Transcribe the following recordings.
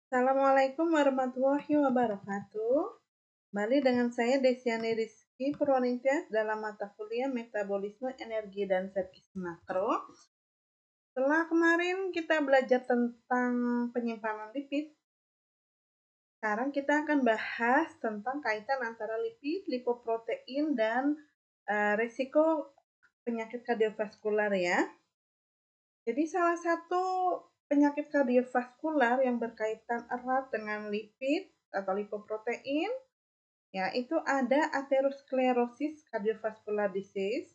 Assalamualaikum warahmatullahi wabarakatuh. Kembali dengan saya Desiani Rizky Purwaningtyas dalam mata kuliah Metabolisme Energi dan Zat Gizi Makro. Setelah kemarin kita belajar tentang penyimpanan lipid, sekarang kita akan bahas tentang kaitan antara lipid, lipoprotein, dan resiko penyakit kardiovaskular ya. Jadi salah satu penyakit kardiovaskular yang berkaitan erat dengan lipid atau lipoprotein, yaitu ada atherosclerosis cardiovascular disease,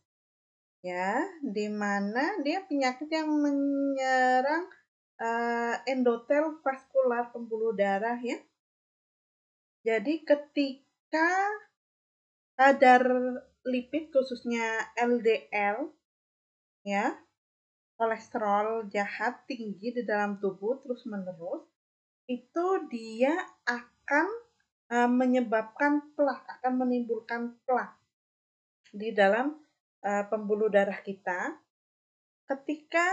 ya, di mana dia penyakit yang menyerang endotel vaskular pembuluh darah ya. Jadi ketika kadar lipid khususnya LDL ya, kolesterol jahat tinggi di dalam tubuh terus-menerus, itu dia akan menyebabkan plak, akan menimbulkan plak di dalam pembuluh darah kita. Ketika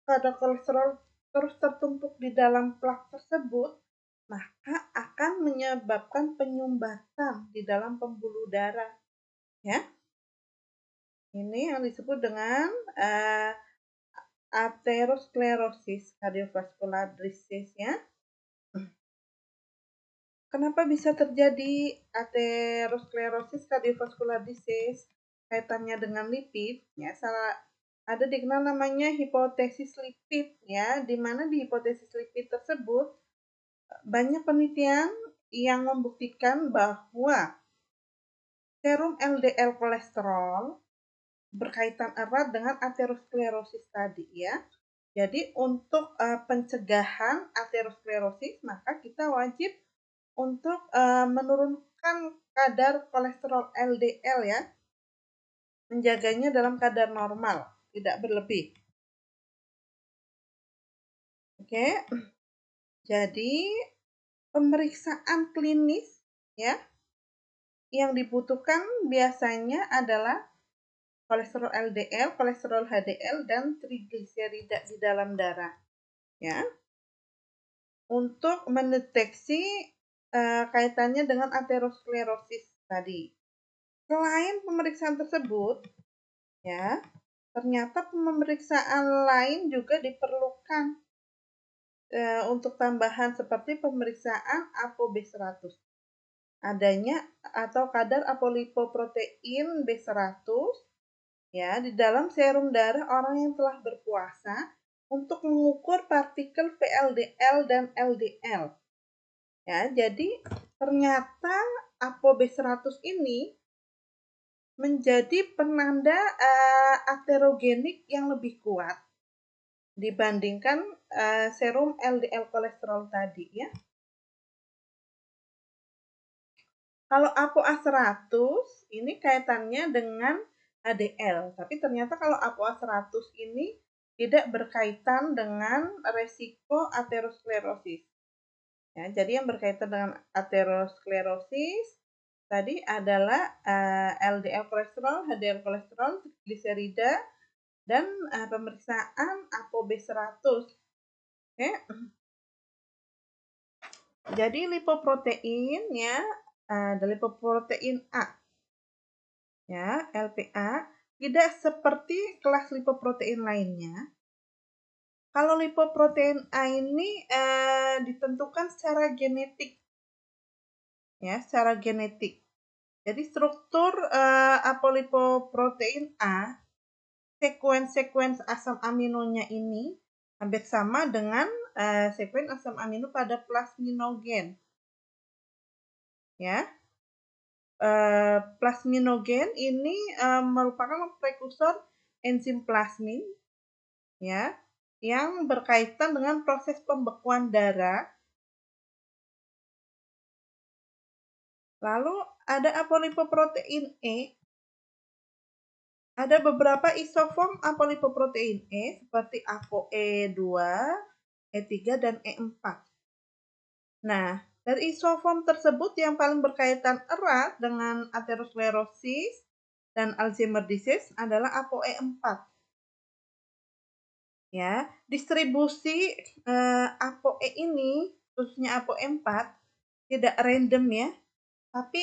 kadar kolesterol terus tertumpuk di dalam plak tersebut, maka akan menyebabkan penyumbatan di dalam pembuluh darah. Ya, ini yang disebut dengan atherosclerosis cardiovascular disease ya. Kenapa bisa terjadi atherosclerosis cardiovascular disease? Kaitannya dengan lipid, ya, ada dikenal namanya hipotesis lipid, ya, di mana di hipotesis lipid tersebut banyak penelitian yang membuktikan bahwa serum LDL kolesterol berkaitan erat dengan atherosclerosis tadi, ya. Jadi untuk pencegahan atherosclerosis, maka kita wajib untuk menurunkan kadar kolesterol LDL ya, menjaganya dalam kadar normal, tidak berlebih. Oke, jadi pemeriksaan klinis ya yang dibutuhkan biasanya adalah kolesterol LDL, kolesterol HDL, dan trigliserida di dalam darah ya, untuk mendeteksi kaitannya dengan atherosclerosis tadi. Selain pemeriksaan tersebut, ya, ternyata pemeriksaan lain juga diperlukan untuk tambahan seperti pemeriksaan ApoB100. Adanya atau kadar apolipoprotein B100 ya di dalam serum darah orang yang telah berpuasa untuk mengukur partikel VLDL dan LDL. Ya, jadi ternyata ApoB100 ini menjadi penanda aterogenik yang lebih kuat dibandingkan serum LDL kolesterol tadi ya. Kalau ApoA100 ini kaitannya dengan HDL, tapi ternyata kalau ApoA100 ini tidak berkaitan dengan resiko atherosclerosis. Ya, jadi yang berkaitan dengan atherosclerosis tadi adalah LDL kolesterol, HDL kolesterol, trigliserida, dan pemeriksaan ApoB100. Oke. Jadi lipoprotein ya, ada lipoprotein A ya, LPA, tidak seperti kelas lipoprotein lainnya. Kalau lipoprotein A ini ditentukan secara genetik ya, secara genetik. Jadi struktur apolipoprotein A, sekuens asam aminonya ini hampir sama dengan sekuens asam amino pada plasminogen. Ya, plasminogen ini merupakan prekursor enzim plasmin, ya, yang berkaitan dengan proses pembekuan darah. Lalu ada apolipoprotein E. Ada beberapa isoform apolipoprotein E seperti ApoE2, E3, dan E4. Nah, dari isoform tersebut yang paling berkaitan erat dengan atherosclerosis dan Alzheimer disease adalah ApoE4. Ya, distribusi ApoE ini, khususnya ApoE4, tidak random ya, tapi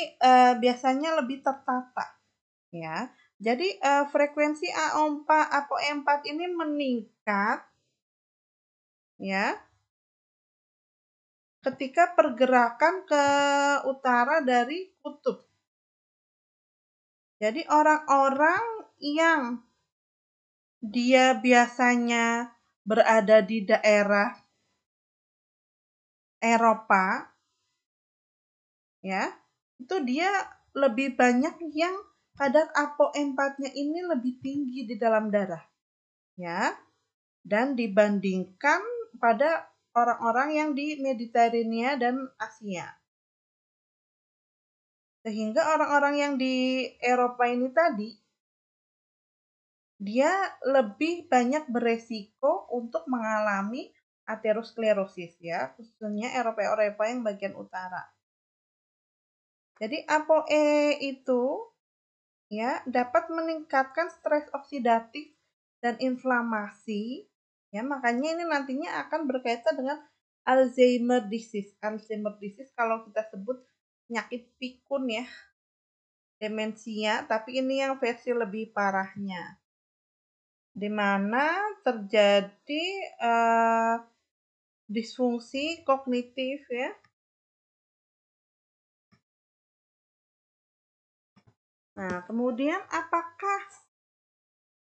biasanya lebih tertata ya. Jadi frekuensi ApoE4 ini meningkat ya ketika pergerakan ke utara dari kutub. Jadi orang-orang yang dia biasanya berada di daerah Eropa ya, itu dia lebih banyak yang kadar ApoE4-nya ini lebih tinggi di dalam darah ya, dan dibandingkan pada orang-orang yang di Mediterania dan Asia. Sehingga orang-orang yang di Eropa ini tadi, dia lebih banyak beresiko untuk mengalami aterosklerosis ya, khususnya Eropa-Eropa yang bagian utara. Jadi ApoE itu ya dapat meningkatkan stres oksidatif dan inflamasi ya, makanya ini nantinya akan berkaitan dengan Alzheimer disease. Alzheimer disease kalau kita sebut penyakit pikun ya, demensia, tapi ini yang versi lebih parahnya, di mana terjadi disfungsi kognitif ya. Nah, kemudian apakah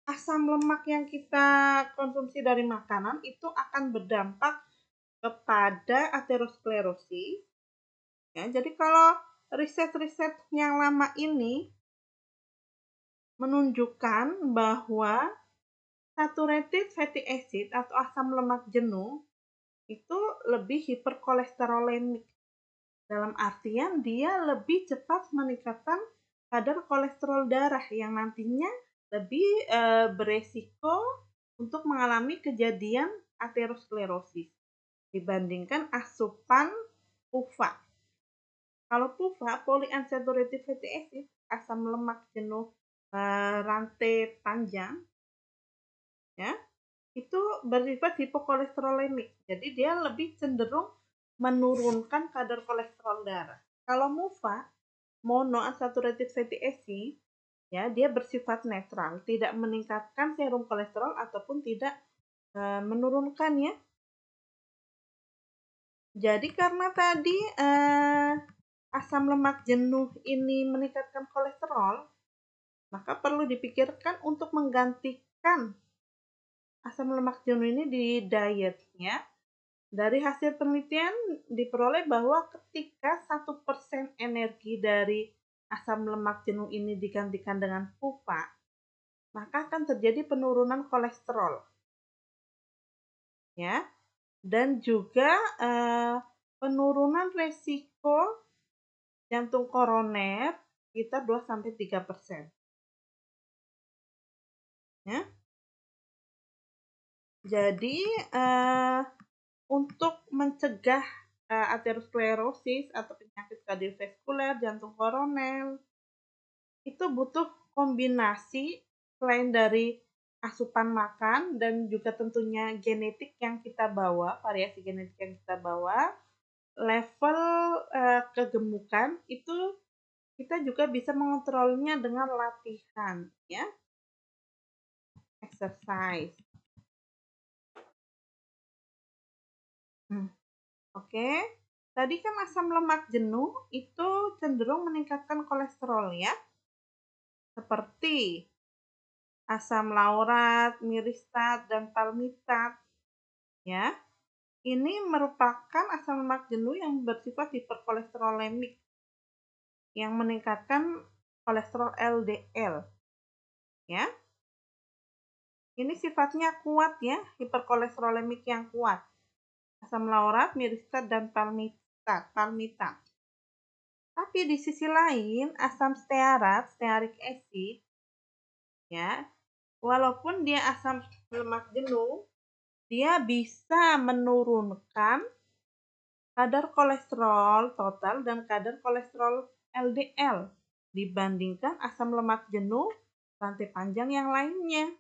asam lemak yang kita konsumsi dari makanan itu akan berdampak kepada aterosklerosis? Ya, jadi kalau riset-riset yang lama ini menunjukkan bahwa saturated fatty acid atau asam lemak jenuh itu lebih hiperkolesterolemik. Dalam artian dia lebih cepat meningkatkan kadar kolesterol darah yang nantinya lebih beresiko untuk mengalami kejadian aterosklerosis dibandingkan asupan PUFA. Kalau PUFA, polyunsaturated fatty acid, asam lemak jenuh rantai panjang, ya, itu bersifat hipokolesterolemik. Jadi dia lebih cenderung menurunkan kadar kolesterol darah. Kalau MUFA, monounsaturated fatty acid, ya, dia bersifat netral, tidak meningkatkan serum kolesterol ataupun tidak menurunkan ya. Jadi karena tadi asam lemak jenuh ini meningkatkan kolesterol, maka perlu dipikirkan untuk menggantikan asam lemak jenuh ini di diet ya. Dari hasil penelitian diperoleh bahwa ketika 1% energi dari asam lemak jenuh ini digantikan dengan PUFA, maka akan terjadi penurunan kolesterol. Ya. Dan juga penurunan resiko jantung koroner sekitar 2-3%. Ya. Jadi untuk mencegah aterosklerosis atau penyakit kardiovaskuler, jantung koroner, itu butuh kombinasi selain dari asupan makan dan juga tentunya genetik yang kita bawa, variasi genetik yang kita bawa, level kegemukan itu kita juga bisa mengontrolnya dengan latihan ya, exercise. Oke. Tadi kan asam lemak jenuh itu cenderung meningkatkan kolesterol ya. Seperti asam laurat, miristat, dan palmitat. Ya. Ini merupakan asam lemak jenuh yang bersifat hiperkolesterolemik yang meningkatkan kolesterol LDL. Ya. Ini sifatnya kuat ya, hiperkolesterolemik yang kuat. Asam laurat, miristat, dan palmitat. Tapi di sisi lain, asam stearat, stearic acid, ya, walaupun dia asam lemak jenuh, dia bisa menurunkan kadar kolesterol total dan kadar kolesterol LDL dibandingkan asam lemak jenuh rantai panjang yang lainnya.